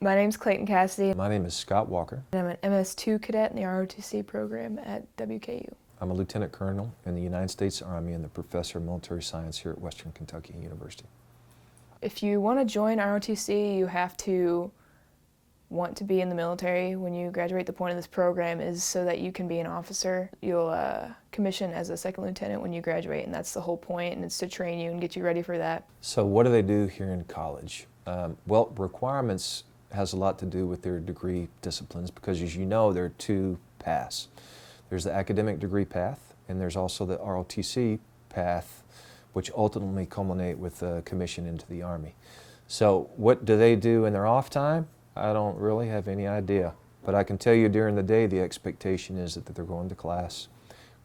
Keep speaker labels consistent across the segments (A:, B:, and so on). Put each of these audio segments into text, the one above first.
A: My name's Clayton Cassidy.
B: My name is Scott Walker.
A: I'm an MS2 cadet in the ROTC program at WKU.
B: I'm a lieutenant colonel in the United States Army and the professor of military science here at Western Kentucky University.
A: If you want to join ROTC, you have to want to be in the military when you graduate. The point of this program is so that you can be an officer. You'll commission as a second lieutenant when you graduate, and that's the whole point, and it's to train you and get you ready for that.
B: So what do they do here in college? Well, requirements has a lot to do with their degree disciplines because, as you know, there are two paths. There's the academic degree path, and there's also the ROTC path, which ultimately culminate with a commission into the Army. So what do they do in their off time? I don't really have any idea, but I can tell you during the day the expectation is that they're going to class,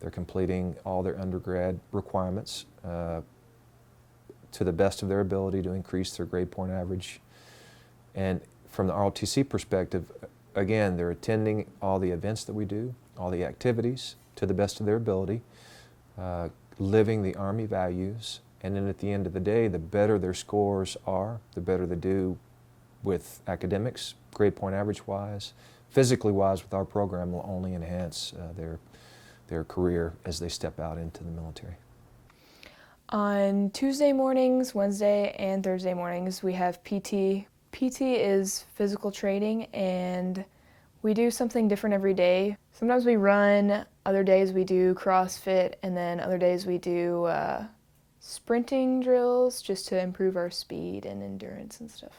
B: they're completing all their undergrad requirements to the best of their ability to increase their grade point average. And from the ROTC perspective, again, they're attending all the events that we do, all the activities to the best of their ability, living the Army values, and then at the end of the day, the better their scores are, the better they do with academics, grade point average wise, physically wise with our program will only enhance their career as they step out into the military.
A: On Tuesday mornings, Wednesday, and Thursday mornings, we have PT. PT is physical training, and we do something different every day. Sometimes we run, other days we do CrossFit, and then other days we do sprinting drills just to improve our speed and endurance and stuff.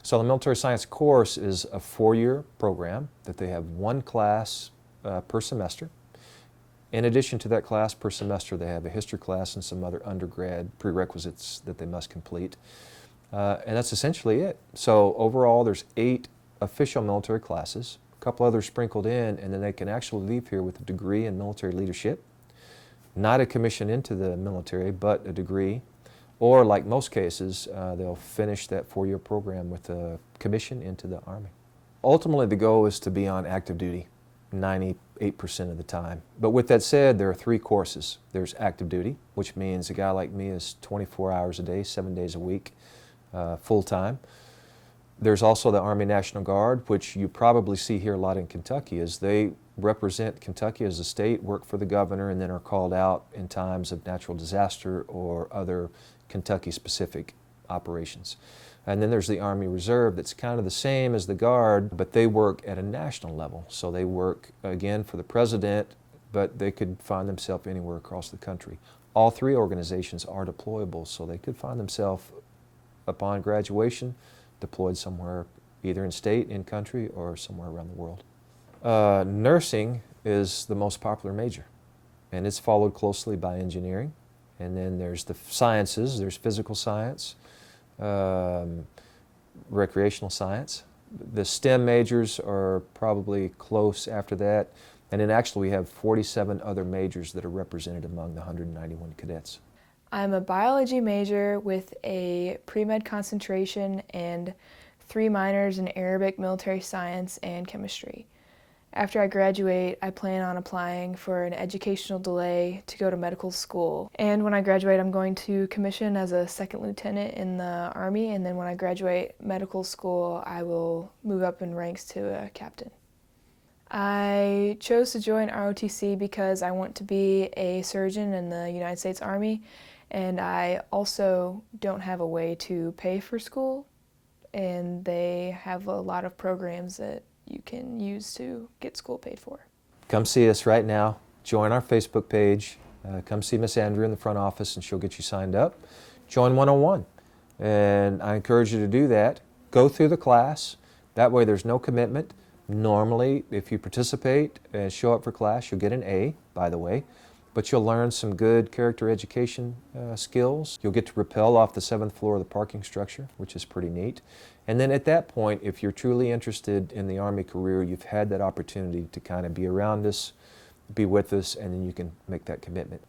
B: So the military science course is a 4-year program that they have one class per semester. In addition to that class per semester, they have a history class and some other undergrad prerequisites that they must complete. And that's essentially it. So overall, there's 8 official military classes, a couple others sprinkled in, and then they can actually leave here with a degree in military leadership, not a commission into the military, but a degree. Or, like most cases, they'll finish that 4-year program with a commission into the Army. Ultimately, the goal is to be on active duty 98% of the time. But with that said, there are 3 courses. There's active duty, which means a guy like me is 24 hours a day, 7 days a week, full-time. There's also the Army National Guard, which you probably see here a lot in Kentucky, as they represent Kentucky as a state, work for the governor, and then are called out in times of natural disaster or other Kentucky-specific operations. And then there's the Army Reserve that's kind of the same as the Guard, but they work at a national level. So they work, again, for the President, but they could find themselves anywhere across the country. All 3 organizations are deployable, so they could find themselves, upon graduation, deployed somewhere, either in state, in country, or somewhere around the world. Nursing is the most popular major, and it's followed closely by engineering. And then there's the sciences, there's physical science, recreational science. The STEM majors are probably close after that. And then actually we have 47 other majors that are represented among the 191 cadets.
A: I'm a biology major with a pre-med concentration and 3 minors in Arabic, military science, and chemistry. After I graduate, I plan on applying for an educational delay to go to medical school. And when I graduate, I'm going to commission as a second lieutenant in the Army, and then when I graduate medical school, I will move up in ranks to a captain. I chose to join ROTC because I want to be a surgeon in the United States Army, and I also don't have a way to pay for school, and they have a lot of programs that you can use to get school paid for.
B: Come see us right now. Join our Facebook page. Come see Miss Andrea in the front office and she'll get you signed up. Join 101. And I encourage you to do that. Go through the class. That way there's no commitment. Normally, if you participate and show up for class, you'll get an A, by the way. But you'll learn some good character education skills. You'll get to rappel off the 7th floor of the parking structure, which is pretty neat. And then at that point, if you're truly interested in the Army career, you've had that opportunity to kind of be around us, be with us, and then you can make that commitment.